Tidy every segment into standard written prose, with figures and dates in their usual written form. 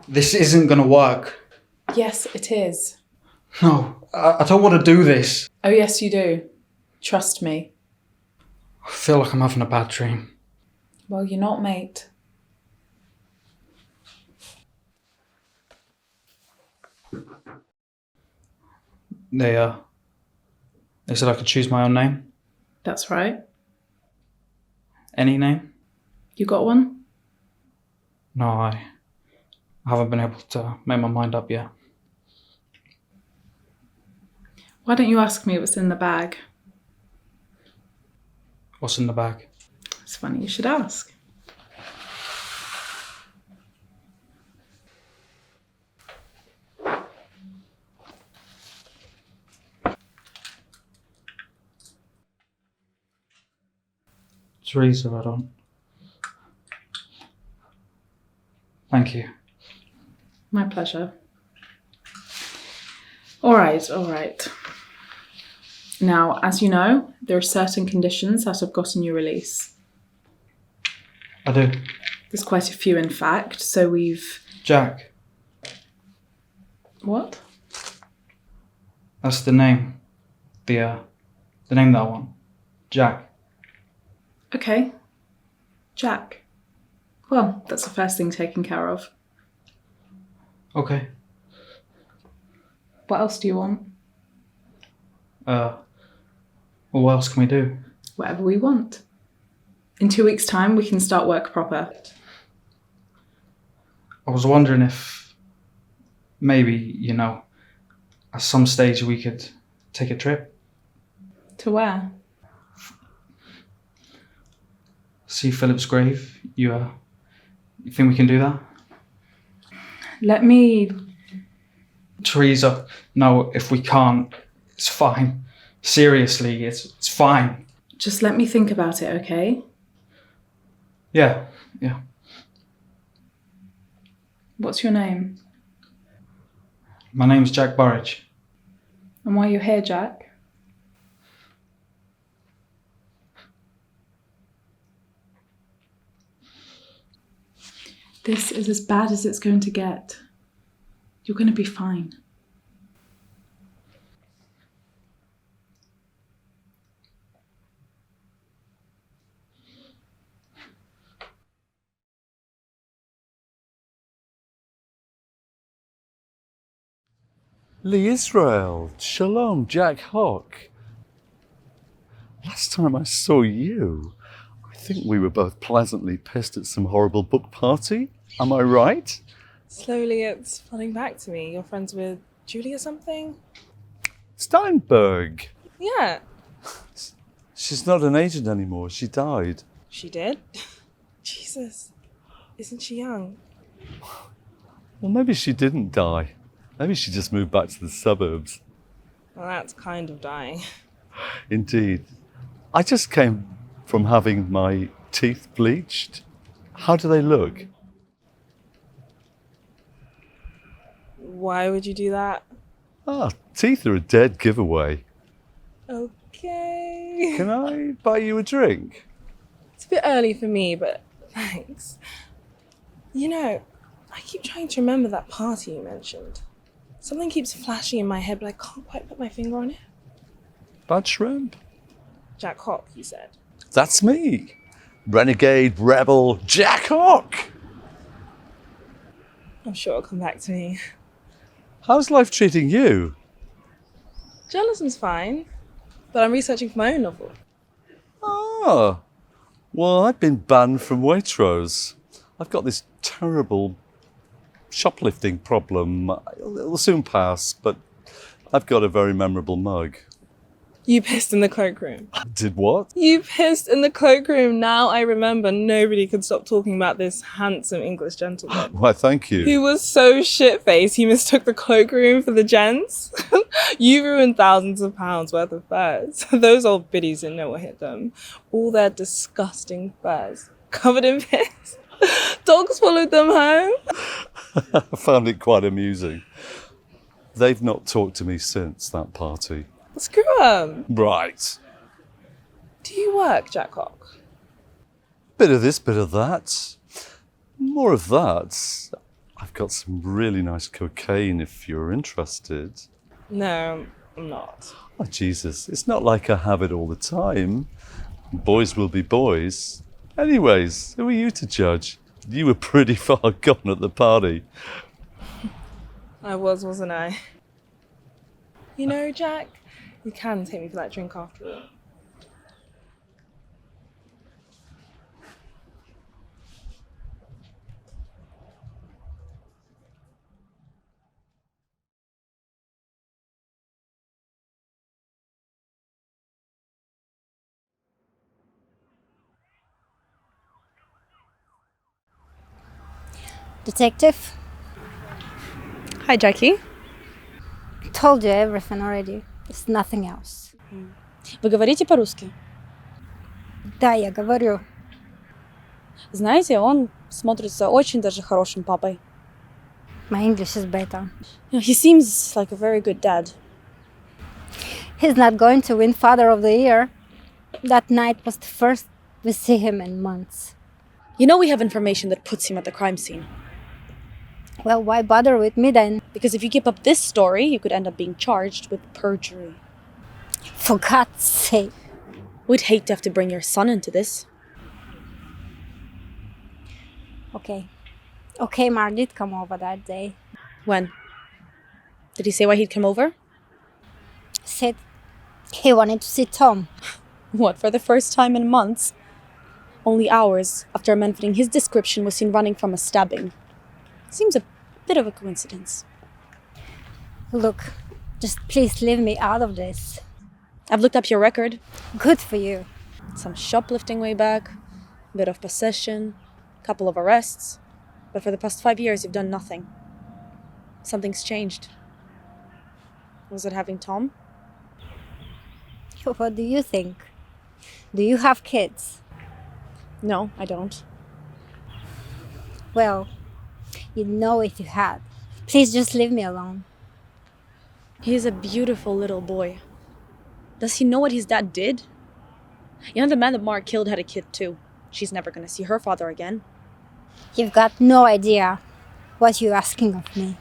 This isn't gonna work. Yes, it is. No, I don't want to do this. Oh, yes, you do. Trust me. I feel like I'm having a bad dream. Well, you're not, mate. They said I could choose my own name. That's right. Any name? You got one? No, I haven't been able to make my mind up yet. Why don't you ask me what's in the bag? What's in the bag? It's funny you should ask. Teresa, right on. Thank you. My pleasure. All right. Now, as you know, there are certain conditions that have gotten you release. I do. There's quite a few, in fact, so we've... Jack. What? That's the name. The name that I want. Jack. Okay. Jack. Well, that's the first thing taken care of. Okay. What else do you want? Well, what else can we do? Whatever we want. In 2 weeks' time, we can start work proper. I was wondering if maybe, at some stage we could take a trip. To where? See Philip's grave. You think we can do that? Let me... Teresa, no, if we can't, it's fine. Seriously, it's fine. Just let me think about it, okay? Yeah. What's your name? My name's Jack Burridge. And why are you here, Jack? This is as bad as it's going to get. You're going to be fine. Lee Israel, Shalom, Jack Hock. Last time I saw you, I think we were both pleasantly pissed at some horrible book party. Am I right? Slowly it's flooding back to me. You're friends with Julie or something? Steinberg. Yeah. She's not an agent anymore. She died. She did? Jesus. Isn't she young? Well, maybe she didn't die. Maybe she just moved back to the suburbs. Well, that's kind of dying. Indeed. I just came from having my teeth bleached. How do they look? Why would you do that? Teeth are a dead giveaway. Okay. Can I buy you a drink? It's a bit early for me, but thanks. I keep trying to remember that party you mentioned. Something keeps flashing in my head, but I can't quite put my finger on it. Bad shrimp? Jack Hock, you said. That's me. Renegade, rebel, Jack Hock. I'm sure it'll come back to me. How's life treating you? Journalism's fine, but I'm researching for my own novel. Well, I've been banned from Waitrose. I've got this terrible shoplifting problem. It'll soon pass, but I've got a very memorable mug. You pissed in the cloakroom. Did what? You pissed in the cloakroom. Now I remember. Nobody could stop talking about this handsome English gentleman. Why, thank you. He was so shit-faced, he mistook the cloakroom for the gents. You ruined thousands of pounds worth of furs. Those old biddies didn't know what hit them. All their disgusting furs, covered in piss. Dogs followed them home. I found it quite amusing. They've not talked to me since that party. Screw 'em. Right. Do you work, Jack Hock? Bit of this, bit of that. More of that. I've got some really nice cocaine if you're interested. No, I'm not. Oh, Jesus, it's not like I have it all the time. Boys will be boys. Anyways, who are you to judge? You were pretty far gone at the party. I was, wasn't I? You know, Jack, you can take me for that drink after all. Detective, Hi, Jackie. told you everything already. There's nothing else. Вы говорите по-русски? Да, я говорю. Знаете, он смотрится очень даже хорошим папой. My English is better. He seems like a very good dad. He's not going to win Father of the Year. That night was the first we see him in months. You know we have information that puts him at the crime scene. Well, why bother with me then? Because if you keep up this story, you could end up being charged with perjury. For God's sake. We'd hate to have to bring your son into this. Okay, Mark did come over that day. When? Did he say why he'd come over? Said he wanted to see Tom. What, for the first time in months? Only hours after a man fitting his description was seen running from a stabbing. Seems a bit of a coincidence. Look, just please leave me out of this. I've looked up your record. Good for you. Some shoplifting way back, a bit of possession, a couple of arrests. But for the past 5 years, you've done nothing. Something's changed. Was it having Tom? What do you think? Do you have kids? No, I don't. Well, you'd know if you had. Please just leave me alone. He's a beautiful little boy. Does he know what his dad did? You know, the man that Mark killed had a kid too. She's never gonna see her father again. You've got no idea what you're asking of me.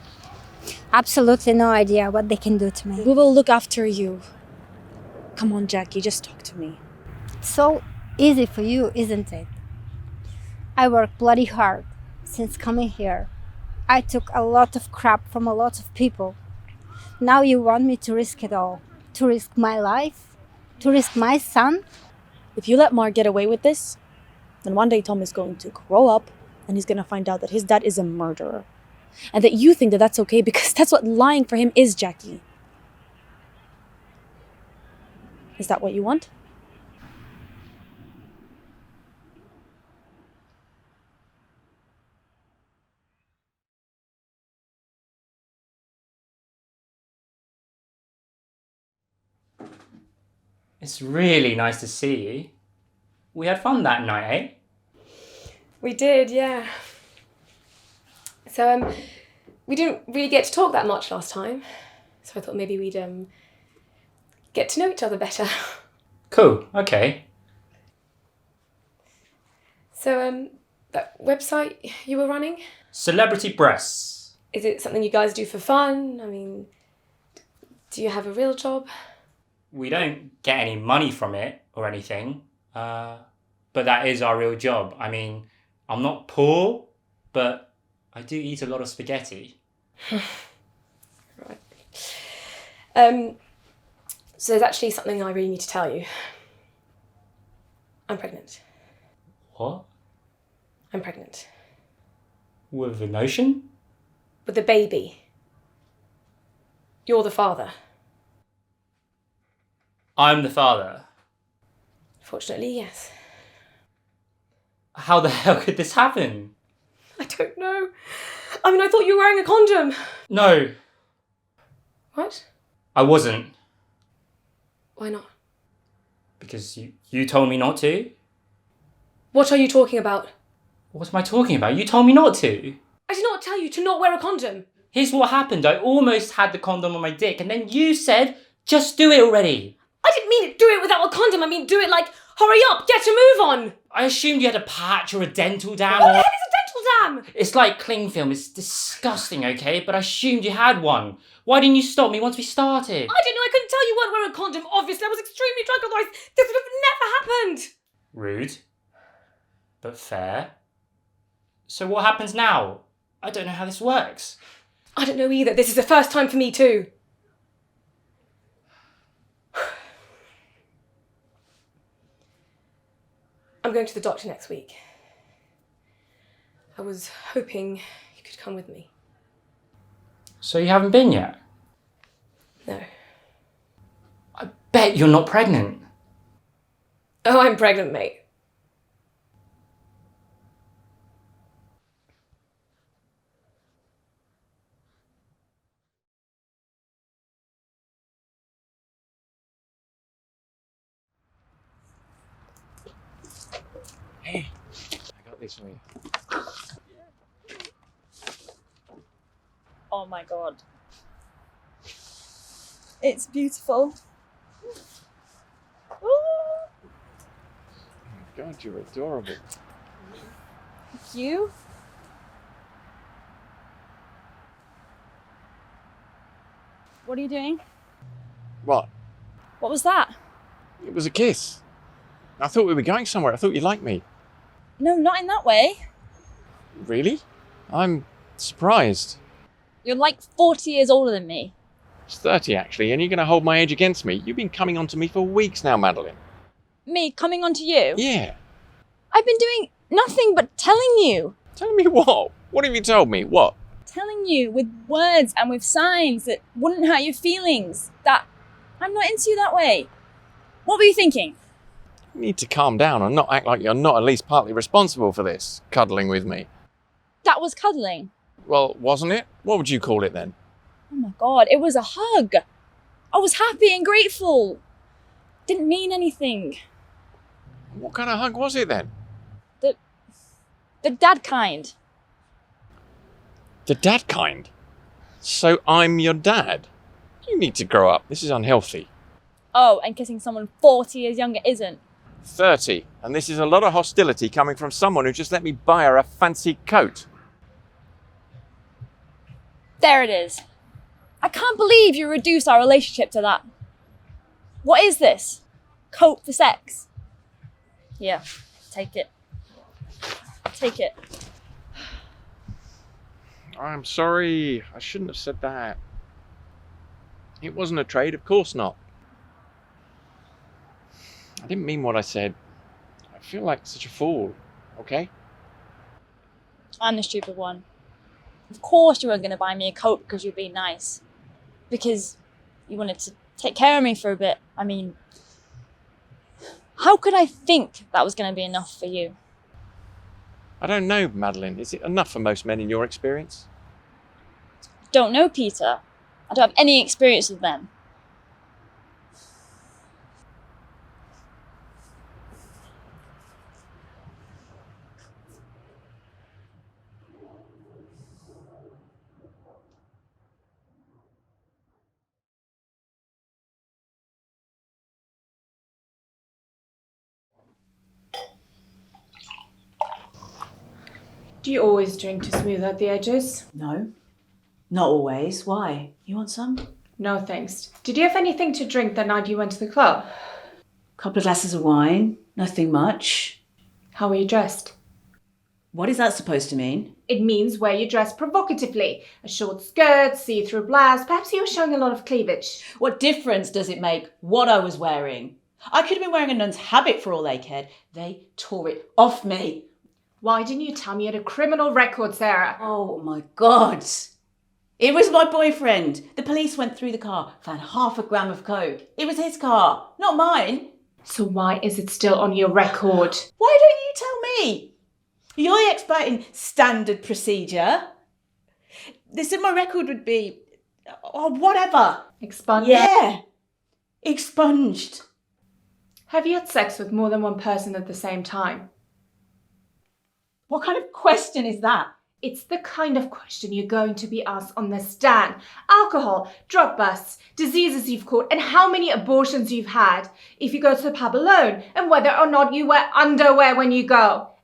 Absolutely no idea what they can do to me. We will look after you. Come on, Jackie, just talk to me. It's so easy for you, isn't it? I worked bloody hard since coming here. I took a lot of crap from a lot of people. Now you want me to risk it all. To risk my life? To risk my son? If you let Mark get away with this, then one day Tom is going to grow up and he's gonna find out that his dad is a murderer. And that you think that that's okay because that's what lying for him is, Jackie. Is that what you want? It's really nice to see you. We had fun that night, eh? We did, yeah. So, we didn't really get to talk that much last time. So I thought maybe we'd, get to know each other better. Cool, okay. So, that website you were running, Celebrity breasts. is it something you guys do for fun? I mean, do you have a real job? We don't get any money from it or anything, but that is our real job. I mean, I'm not poor, but I do eat a lot of spaghetti. Right. So there's actually something I really need to tell you. I'm pregnant. What? I'm pregnant. With the notion? With a baby. You're the father. I'm the father. Fortunately, yes. How the hell could this happen? I don't know. I mean, I thought you were wearing a condom. No, What? I wasn't. Why not? Because you told me not to. What are you talking about? What am I talking about? You told me not to. I did not tell you to not wear a condom. Here's what happened. I almost had the condom on my dick, and then you said, just do it already. I didn't mean do it without a condom. I mean do it like, hurry up, get a move on. I assumed you had a patch or a dental dam What the or... hell is a dental damn! It's like cling film. It's disgusting, okay? But I assumed you had one. Why didn't you stop me once we started? I didn't know. I couldn't tell you weren't wearing a condom. Obviously, I was extremely drunk, otherwise this would have never happened. Rude. But fair. So what happens now? I don't know how this works. I don't know either. This is the first time for me too. I'm going to the doctor next week. I was hoping you could come with me. So you haven't been yet? No. I bet you're not pregnant. Oh, I'm pregnant, mate. Hey, I got this for you. Oh my god. It's beautiful. Oh my god, you're adorable. Thank you. What are you doing? What? What was that? It was a kiss. I thought we were going somewhere. I thought you liked me. No, not in that way. Really? I'm surprised. You're like 40 years older than me. It's 30 actually, and you're going to hold my age against me. You've been coming on to me for weeks now, Madeline. Me coming on to you? Yeah. I've been doing nothing but telling you. Telling me what? What have you told me? What? Telling you with words and with signs that wouldn't hurt your feelings. That I'm not into you that way. What were you thinking? You need to calm down and not act like you're not at least partly responsible for this, cuddling with me. That was cuddling. Well, wasn't it? What would you call it then? Oh my god, it was a hug. I was happy and grateful. Didn't mean anything. What kind of hug was it then? The dad kind. The dad kind? So I'm your dad? You need to grow up. This is unhealthy. Oh, and kissing someone 40 years younger isn't. 30, and this is a lot of hostility coming from someone who just let me buy her a fancy coat. There it is. I can't believe you reduced our relationship to that. What is this? Coat for sex? Yeah, take it. Take it. I'm sorry, I shouldn't have said that. It wasn't a trade, of course not. I didn't mean what I said. I feel like such a fool, okay? I'm the stupid one. Of course you weren't going to buy me a coat because you'd be nice. Because you wanted to take care of me for a bit. I mean, how could I think that was going to be enough for you? I don't know, Madeline. Is it enough for most men in your experience? Don't know, Peter. I don't have any experience with them. Do you always drink to smooth out the edges? No, not always. Why? You want some? No, thanks. Did you have anything to drink that night you went to the club? Couple of glasses of wine. Nothing much. How were you dressed? What is that supposed to mean? It means where you dress provocatively. A short skirt, see-through blouse. Perhaps you were showing a lot of cleavage. What difference does it make what I was wearing? I could have been wearing a nun's habit for all they cared. They tore it off me. Why didn't you tell me you had a criminal record, Sarah? Oh my God. It was my boyfriend. The police went through the car, found 0.5 grams of coke. It was his car, not mine. So why is it still on your record? Why don't you tell me? You're the expert in standard procedure. They said my record would be, whatever. Expunged? Yeah, expunged. Have you had sex with more than one person at the same time? What kind of question is that? It's the kind of question you're going to be asked on the stand. Alcohol, drug busts, diseases you've caught, and how many abortions you've had if you go to the pub alone, and whether or not you wear underwear when you go.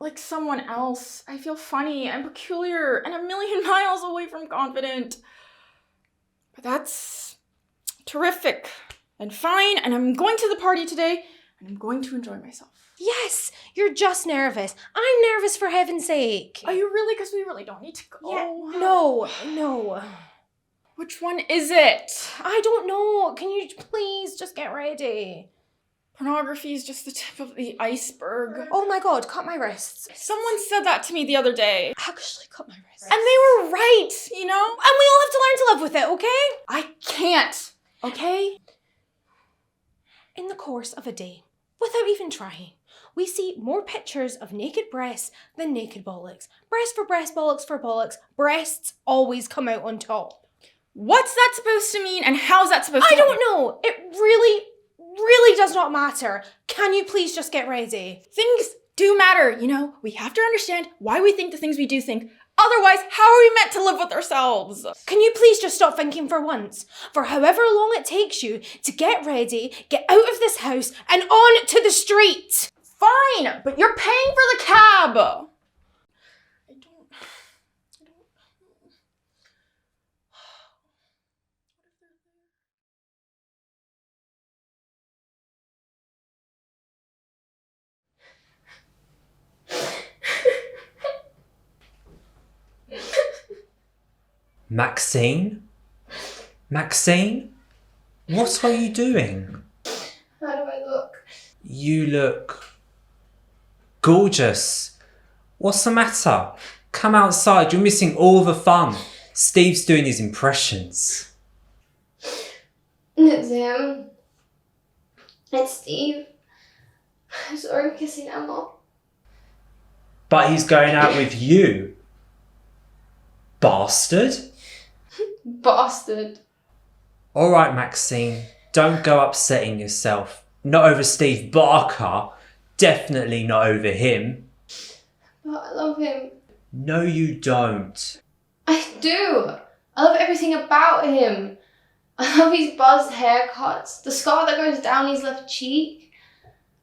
like someone else. I feel funny and peculiar and a million miles away from confident. But that's terrific and fine, and I'm going to the party today, and I'm going to enjoy myself. Yes, you're just nervous. I'm nervous for heaven's sake. Are you really? Because we really don't need to go. Yeah, no. Which one is it? I don't know. Can you please just get ready? Pornography is just the tip of the iceberg. Oh my god, cut my wrists. Someone said that to me the other day. Actually, cut my wrists. And they were right, you know? And we all have to learn to live with it, okay? I can't, okay? In the course of a day, without even trying, we see more pictures of naked breasts than naked bollocks. Breast for breast, bollocks for bollocks. Breasts always come out on top. What's that supposed to mean, and how's that supposed to I don't know. It really does not matter. Can you please just get ready? Things do matter, you know? We have to understand why we think the things we do think. Otherwise, how are we meant to live with ourselves? Can you please just stop thinking for once? For however long it takes you to get ready, get out of this house, and on to the street. Fine, but you're paying for the cab. Maxine? Maxine? What are you doing? How do I look? You look gorgeous. What's the matter? Come outside, you're missing all the fun. Steve's doing his impressions. It's him. It's Steve. I saw him kissing Emma. But he's going out with you. Bastard. Bastard. Alright, Maxine, don't go upsetting yourself. Not over Steve Barker. Definitely not over him. But I love him. No, you don't. I do. I love everything about him. I love his buzzed haircuts, the scar that goes down his left cheek.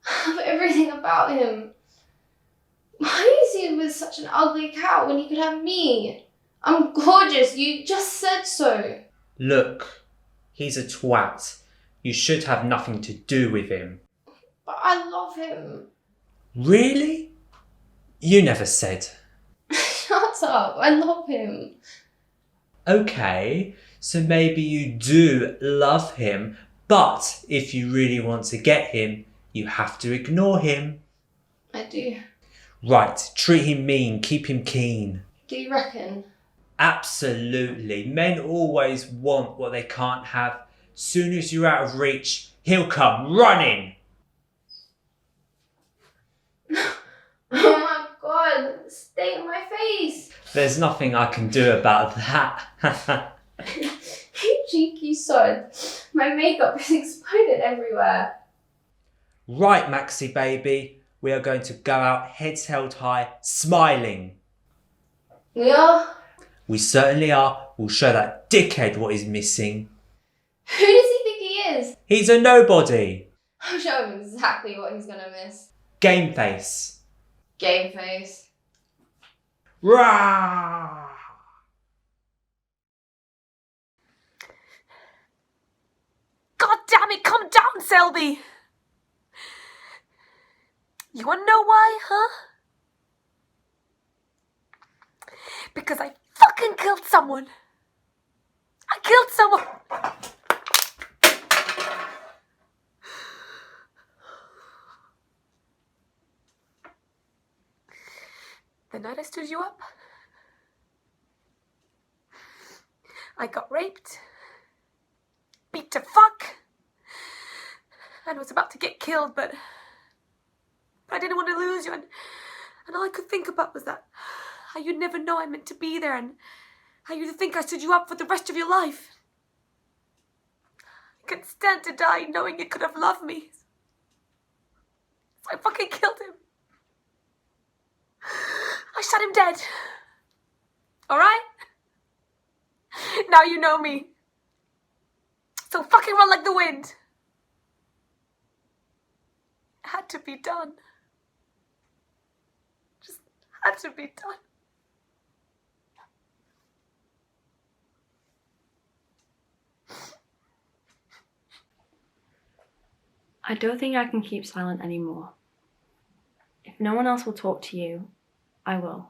I love everything about him. Why is he with such an ugly cow when he could have me? I'm gorgeous, you just said so. Look, he's a twat. You should have nothing to do with him. But I love him. Really? You never said. Shut up, I love him. Okay, so maybe you do love him, but if you really want to get him, you have to ignore him. I do. Right, treat him mean, keep him keen. Do you reckon? Absolutely. Men always want what they can't have. Soon as you're out of reach, he'll come running. Oh my god, stay in my face. There's nothing I can do about that. You cheeky sod. My makeup is exploded everywhere. Right, Maxie baby, we are going to go out heads held high, smiling. Yeah? We certainly are. We'll show that dickhead what is missing. Who does he think he is? He's a nobody. I'll show him exactly what he's gonna miss. Game face. Game face. Rah! God damn it, come down, Selby! You wanna know why, huh? Because I fucking killed someone. I killed someone. The night I stood you up, I got raped, beat to fuck, and was about to get killed, but I didn't want to lose you, and all I could think about was that how you'd never know I meant to be there, and how you'd think I stood you up for the rest of your life. I couldn't stand to die knowing you could have loved me. So I fucking killed him. I shot him dead. Alright? Now you know me. So fucking run like the wind. It had to be done. had to be done. I don't think I can keep silent anymore. If no one else will talk to you, I will.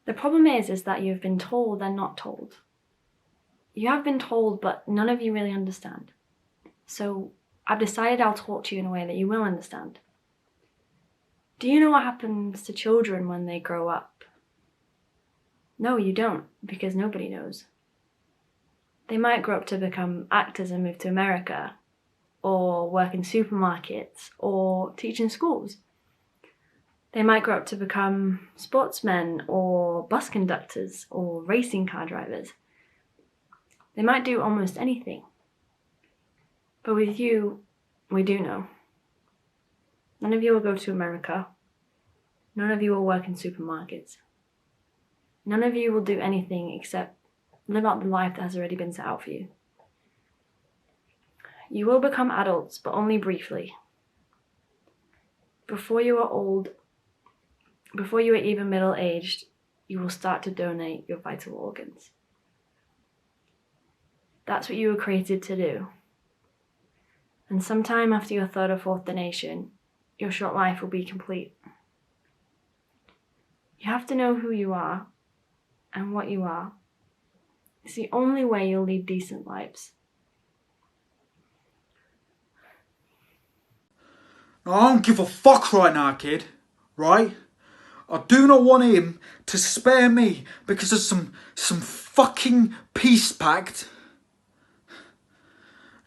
The problem is that you've been told and not told. You have been told, but none of you really understand. So I've decided I'll talk to you in a way that you will understand. Do you know what happens to children when they grow up? No, you don't, because nobody knows. They might grow up to become actors and move to America, or work in supermarkets, or teach in schools. They might grow up to become sportsmen, or bus conductors, or racing car drivers. They might do almost anything. But with you, we do know. None of you will go to America. None of you will work in supermarkets. None of you will do anything except live out the life that has already been set out for you. You will become adults, but only briefly. Before you are old, before you are even middle-aged, you will start to donate your vital organs. That's what you were created to do. And sometime after your third or fourth donation, your short life will be complete. You have to know who you are and what you are. It's the only way you'll lead decent lives. I don't give a fuck right now, kid. Right? I do not want him to spare me because of some fucking peace pact.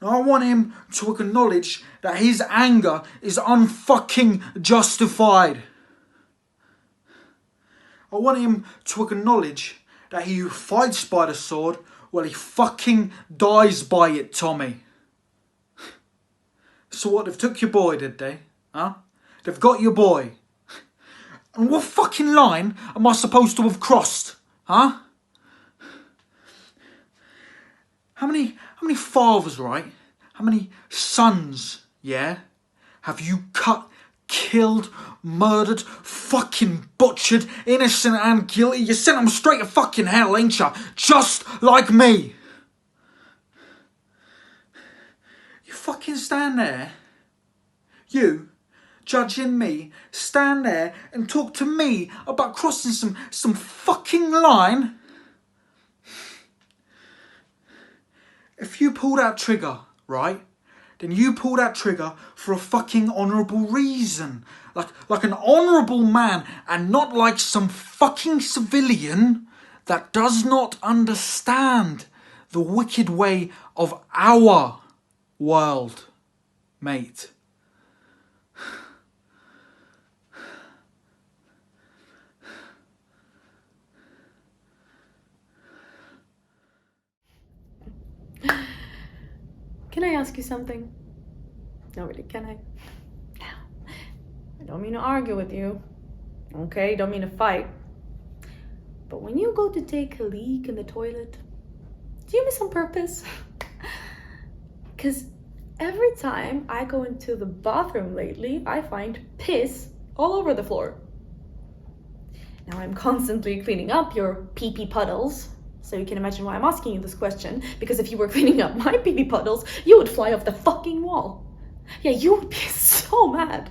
I want him to acknowledge that his anger is unfucking justified. I want him to acknowledge that he who fights by the sword, well, he fucking dies by it, Tommy. So what, they've took your boy, did they? Huh? They've got your boy. And what fucking line am I supposed to have crossed? Huh? How many fathers, right? How many sons, yeah? Have you cut, killed, murdered, fucking butchered, innocent and guilty? You sent them straight to fucking hell, ain't ya? Just like me. You fucking stand there. You, judging me, stand there and talk to me about crossing some fucking line. If you pull that trigger, right, then you pull that trigger for a fucking honourable reason. Like an honourable man and not like some fucking civilian that does not understand the wicked way of our world, mate. Can I ask you something? No, really, can I? No. I don't mean to argue with you. Okay, don't mean to fight. But when you go to take a leak in the toilet, do you miss on purpose? Because every time I go into the bathroom lately, I find piss all over the floor. Now I'm constantly cleaning up your pee-pee puddles. So you can imagine why I'm asking you this question, because if you were cleaning up my pee-pee puddles, you would fly off the fucking wall. Yeah, you would be so mad.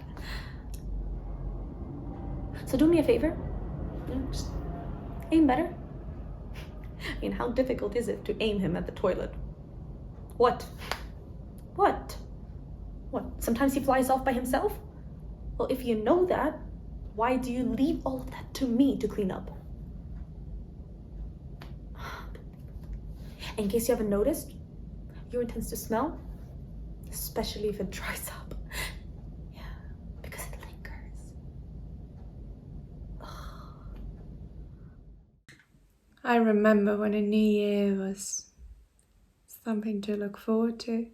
So do me a favor, just aim better. I mean, how difficult is it to aim him at the toilet? What? What? What, sometimes he flies off by himself? Well, if you know that, why do you leave all of that to me to clean up? In case you haven't noticed, urine tends to smell, especially if it dries up. Yeah, because it lingers. I remember when a new year was something to look forward to.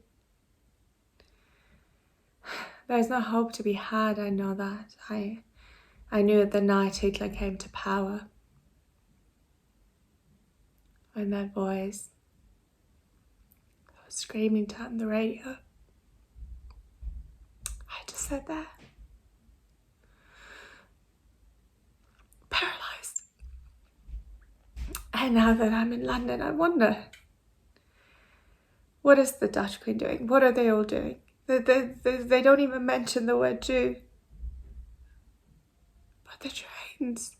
There's no hope to be had, I know that. I knew it the night Hitler came to power. When that voice was screaming down the radio, I just sat there. And now that I'm in London, I wonder, what is the Dutch Queen doing? What are they all doing? They don't even mention the word Jew. But the trains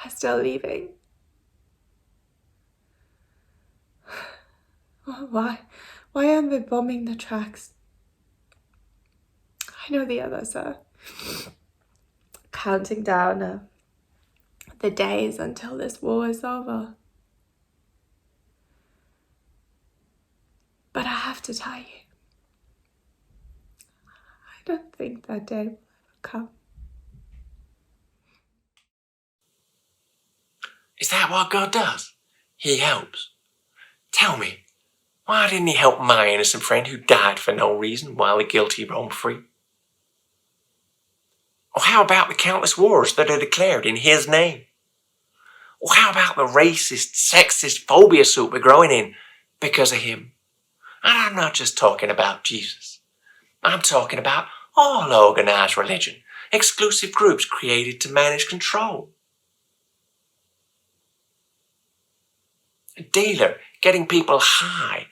are still leaving. Why aren't they bombing the tracks? I know the others are counting down the days until this war is over. But I have to tell you, I don't think that day will ever come. Is that what God does? He helps. Tell me, why didn't he help my innocent friend who died for no reason while the guilty roamed free? Or how about the countless wars that are declared in his name? Or how about the racist, sexist phobia suit we're growing in because of him? And I'm not just talking about Jesus. I'm talking about all organised religion, exclusive groups created to manage control. A dealer getting people high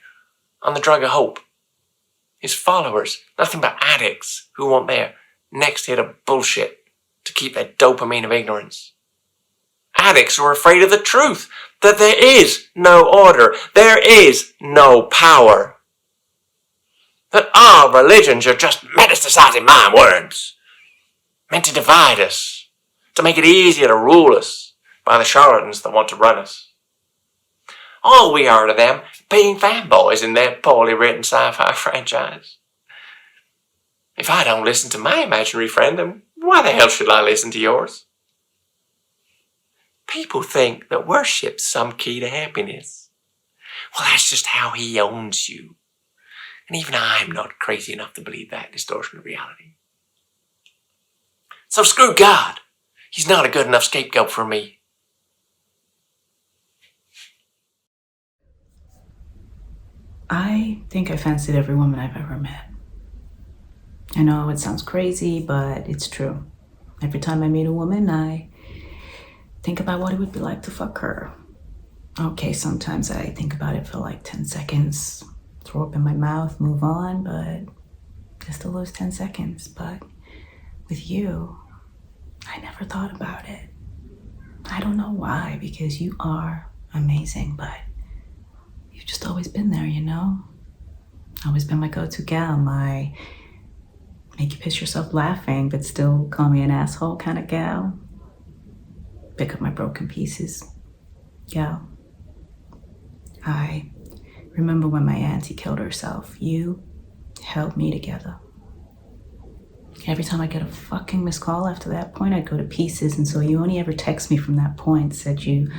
on the drug of hope. His followers, nothing but addicts who want their next hit of bullshit to keep their dopamine of ignorance. Addicts who are afraid of the truth, that there is no order, there is no power. That all religions are just metastasizing mind words, meant to divide us, to make it easier to rule us by the charlatans that want to run us. All we are to them being fanboys in their poorly written sci-fi franchise. If I don't listen to my imaginary friend, then why the hell should I listen to yours? People think that worship's some key to happiness. Well, that's just how he owns you. And even I'm not crazy enough to believe that distortion of reality. So screw God. He's not a good enough scapegoat for me. I think I fancied every woman I've ever met. I know it sounds crazy, but it's true. Every time I meet a woman, I think about what it would be like to fuck her. Okay, sometimes I think about it for like 10 seconds, throw up in my mouth, move on, but just those 10 seconds. But with you, I never thought about it. I don't know why, because you are amazing, but you've just always been there, you know? Always been my go-to gal, my make you piss yourself laughing, but still call me an asshole kind of gal. Pick up my broken pieces gal. I remember when my auntie killed herself, you held me together. Every time I get a fucking missed call after that point, I'd go to pieces, and so you only ever text me from that point, said you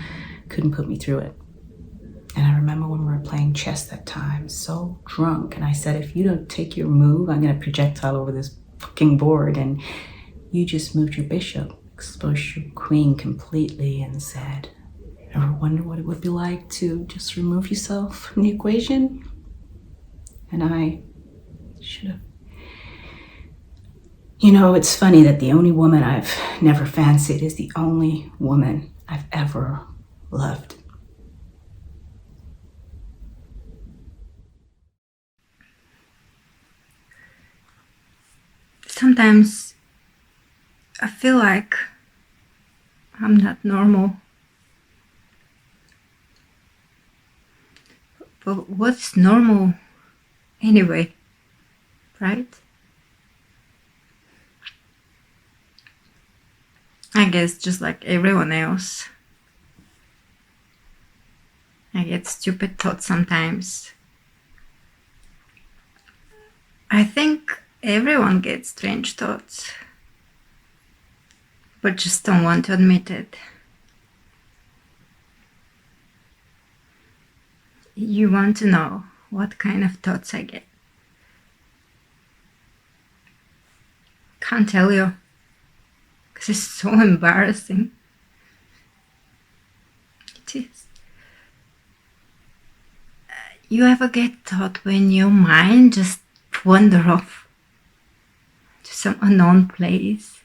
couldn't put me through it. And I remember when we were playing chess that time, so drunk, and I said, if you don't take your move, I'm gonna projectile over this fucking board, and you just moved your bishop, exposed your queen completely, and said, ever wonder what it would be like to just remove yourself from the equation? And I should have. You know, it's funny that the only woman I've never fancied is the only woman I've ever loved. Sometimes I feel like I'm not normal. But what's normal anyway, right? I guess just like everyone else. I get stupid thoughts sometimes. I think everyone gets strange thoughts, but just don't want to admit it. You want to know what kind of thoughts I get? Can't tell you, because it's so embarrassing. It is. You ever get thought when your mind just wander off to some unknown place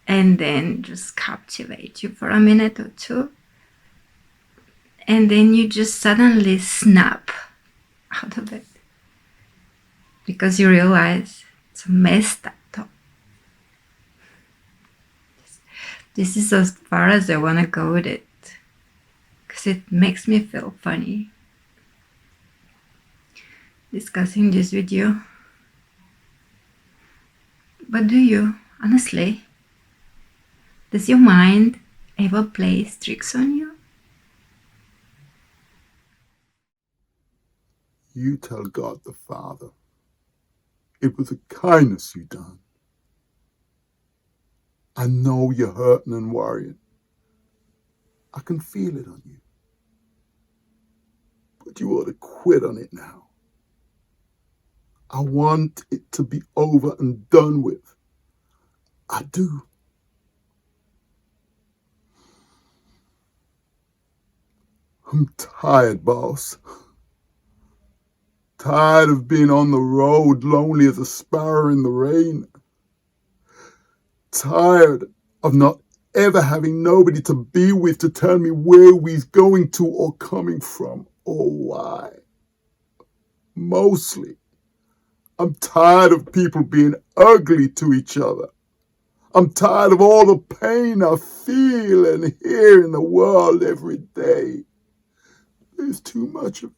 and then just captivate you for a minute or two? And then you just suddenly snap out of it. Because you realize it's a messed up. This is as far as I want to go with it. Because it makes me feel funny. Discussing this with you. But do you, honestly? Does your mind ever play tricks on you? You tell God the Father it was a kindness you done. I know you're hurting and worrying. I can feel it on you. But you ought to quit on it now. I want it to be over and done with. I do. I'm tired, boss. Tired of being on the road, lonely as a sparrow in the rain. Tired of not ever having nobody to be with to tell me where we's going to or coming from or why. Mostly, I'm tired of people being ugly to each other. I'm tired of all the pain I feel and hear in the world every day. There's too much of it.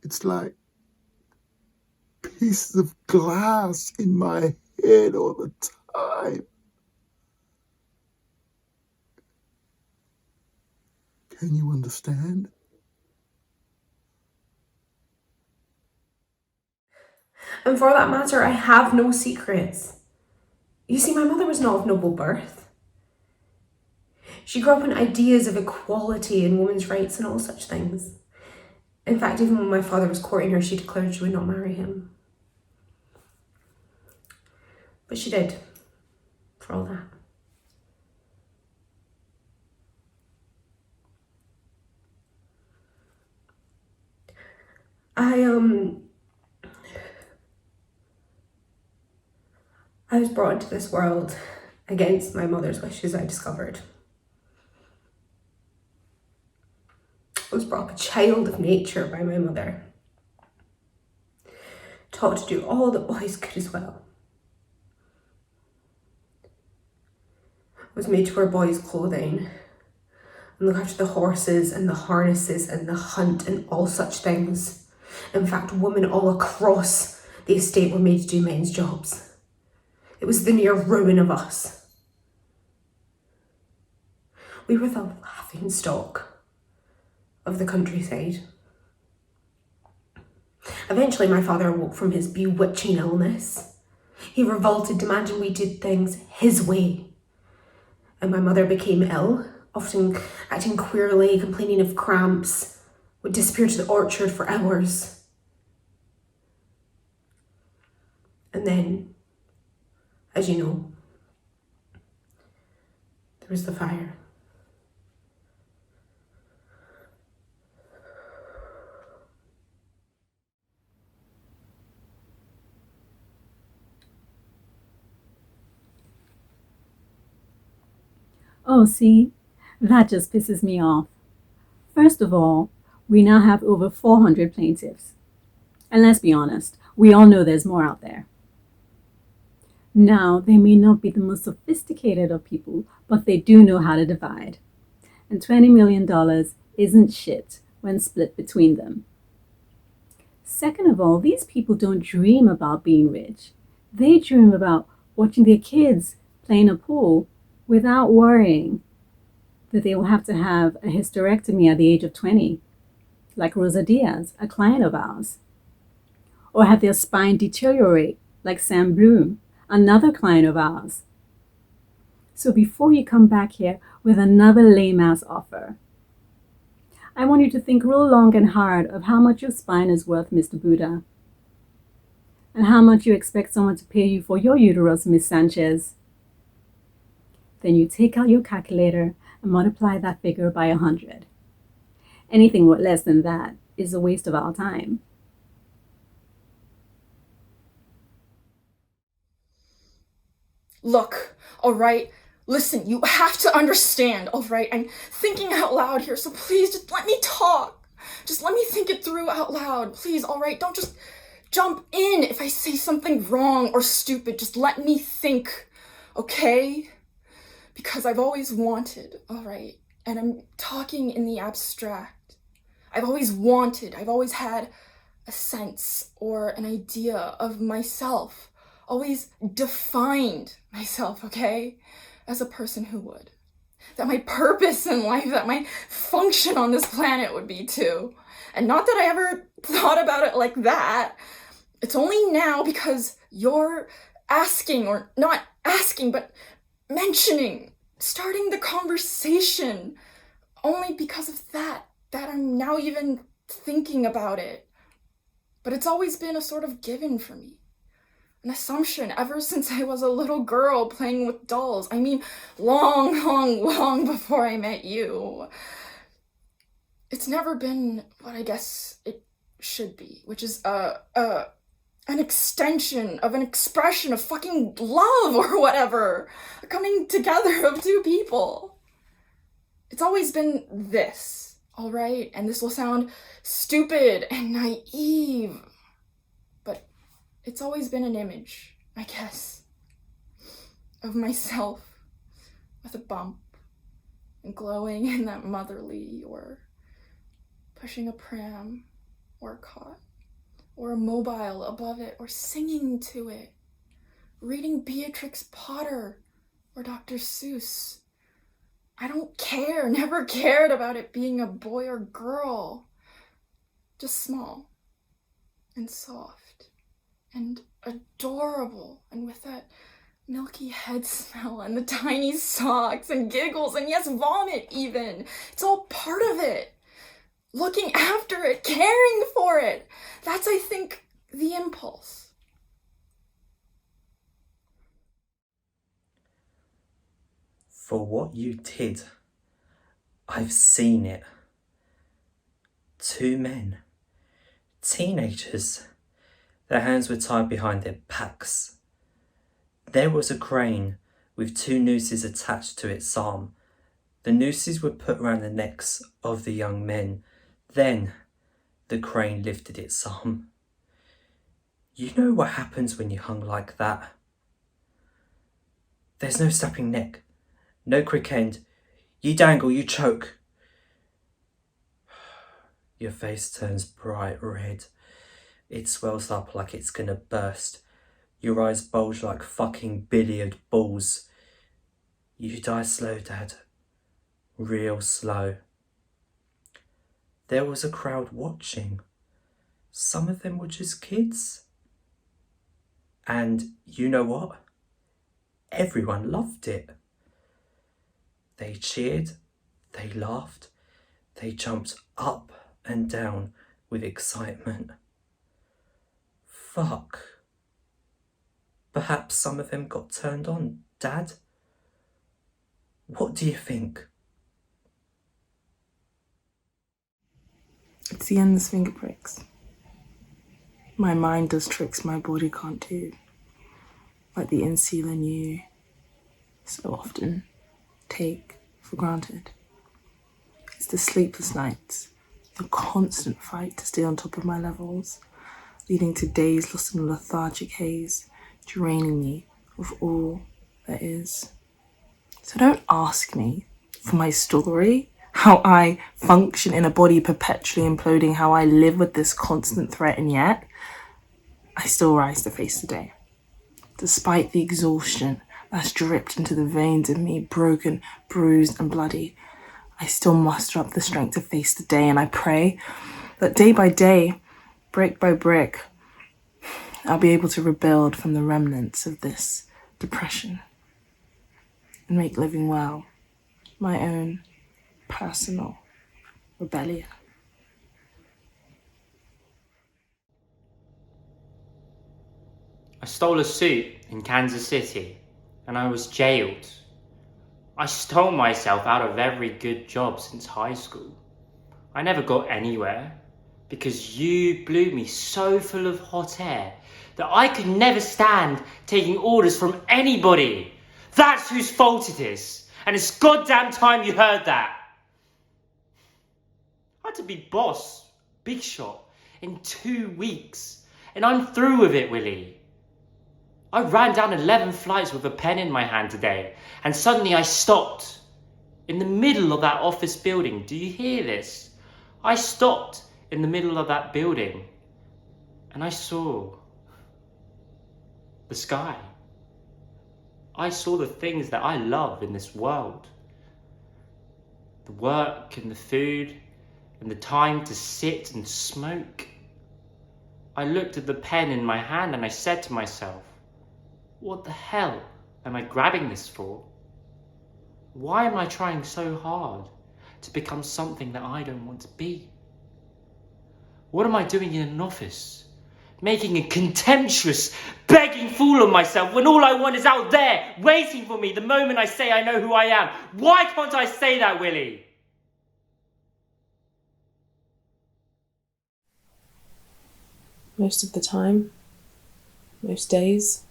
It's like pieces of glass in my head all the time. Can you understand? And for that matter, I have no secrets. You see, my mother was not of noble birth. She grew up on ideas of equality and women's rights and all such things. In fact, even when my father was courting her, she declared she would not marry him. But she did, for all that. I was brought into this world against my mother's wishes, I discovered. I was brought up a child of nature by my mother. Taught to do all that boys could as well. I was made to wear boys' clothing and look after the horses and the harnesses and the hunt and all such things. In fact, women all across the estate were made to do men's jobs. It was the near ruin of us. We were the laughing stock of the countryside. Eventually, my father awoke from his bewitching illness. He revolted, demanding we did things his way. And my mother became ill, often acting queerly, complaining of cramps, would disappear to the orchard for hours. And then, as you know, there was the fire. Oh, see, that just pisses me off. First of all, we now have over 400 plaintiffs. And let's be honest, we all know there's more out there. Now, they may not be the most sophisticated of people, but they do know how to divide. And $20 million isn't shit when split between them. Second of all, these people don't dream about being rich. They dream about watching their kids play in a pool without worrying that they will have to have a hysterectomy at the age of 20, like Rosa Diaz, a client of ours, or have their spine deteriorate, like Sam Bloom, another client of ours. So before you come back here with another lame-ass offer, I want you to think real long and hard of how much your spine is worth, Mr. Buddha, and how much you expect someone to pay you for your uterus, Miss Sanchez. Then you take out your calculator and multiply that figure by 100. Anything less than that is a waste of our time. Look, all right, Listen, you have to understand, alright? I'm thinking out loud here, so please just let me talk. Just let me think it through out loud, please, alright? Don't just jump in if I say something wrong or stupid. Just let me think, okay? Because I've always wanted, alright? And I'm talking in the abstract. I've always wanted, I've always had a sense or an idea of myself. Always defined myself, okay? As a person who would. That my purpose in life, that my function on this planet would be too. And not that I ever thought about it like that. It's only now because you're asking, or not asking, but mentioning, starting the conversation. Only because of that I'm now even thinking about it. But it's always been a sort of given for me. An assumption ever since I was a little girl playing with dolls. I mean, long before I met you. It's never been what I guess it should be, which is an extension of an expression of fucking love or whatever. A coming together of two people. It's always been this, alright? And this will sound stupid and naive. It's always been an image, I guess, of myself with a bump and glowing in that motherly, or pushing a pram or a cot or a mobile above it, or singing to it, reading Beatrix Potter or Dr. Seuss. I don't care, never cared about it being a boy or girl. Just small and soft. And adorable, and with that milky head smell, and the tiny socks, and giggles, and yes, vomit even. It's all part of it. Looking after it, caring for it. That's, I think, the impulse. For what you did, I've seen it. 2 men, teenagers. Their hands were tied behind their backs. There was a crane with 2 nooses attached to its arm. The nooses were put around the necks of the young men. Then the crane lifted its arm. You know what happens when you hung like that? There's no snapping neck, no quick end. You dangle, you choke. Your face turns bright red. It swells up like it's gonna burst. Your eyes bulge like fucking billiard balls. You die slow, Dad. Real slow. There was a crowd watching. Some of them were just kids. And you know what? Everyone loved it. They cheered, they laughed, they jumped up and down with excitement. Fuck. Perhaps some of them got turned on, Dad? What do you think? It's the endless finger pricks. My mind does tricks my body can't do. Like the insulin you so often take for granted. It's the sleepless nights, the constant fight to stay on top of my levels, leading to days lost in a lethargic haze, draining me of all there is. So don't ask me for my story, how I function in a body perpetually imploding, how I live with this constant threat, and yet I still rise to face the day. Despite the exhaustion that's dripped into the veins of me, broken, bruised and bloody, I still muster up the strength to face the day, and I pray that day by day, brick by brick, I'll be able to rebuild from the remnants of this depression and make living well my own personal rebellion. I stole a suit in Kansas City and I was jailed. I stole myself out of every good job since high school. I never got anywhere because you blew me so full of hot air that I could never stand taking orders from anybody. That's whose fault it is. And it's goddamn time you heard that. I had to be boss, big shot, in 2 weeks. And I'm through with it, Willie. I ran down 11 flights with a pen in my hand today. And suddenly I stopped. In the middle of that office building. Do you hear this? I stopped in the middle of that building. And I saw the sky. I saw the things that I love in this world. The work and the food and the time to sit and smoke. I looked at the pen in my hand and I said to myself, what the hell am I grabbing this for? Why am I trying so hard to become something that I don't want to be? What am I doing in an office? Making a contemptuous, begging fool of myself when all I want is out there, waiting for me the moment I say I know who I am. Why can't I say that, Willie? Most of the time, most days,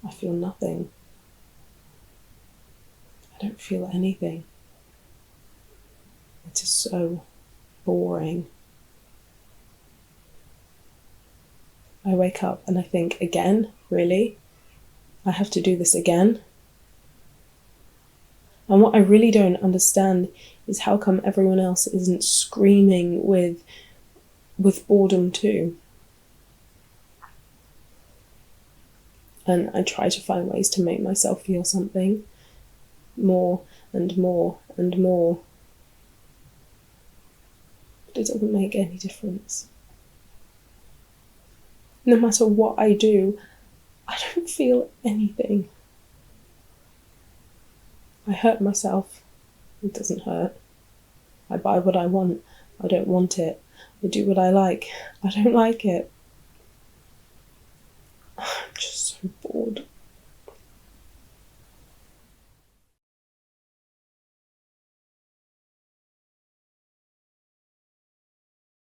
I feel nothing. I don't feel anything. It is so boring. I wake up and I think, again? Really? I have to do this again? And what I really don't understand is how come everyone else isn't screaming with boredom too. And I try to find ways to make myself feel something. More and more and more. But it doesn't make any difference. No matter what I do, I don't feel anything. I hurt myself. It doesn't hurt. I buy what I want. I don't want it. I do what I like. I don't like it.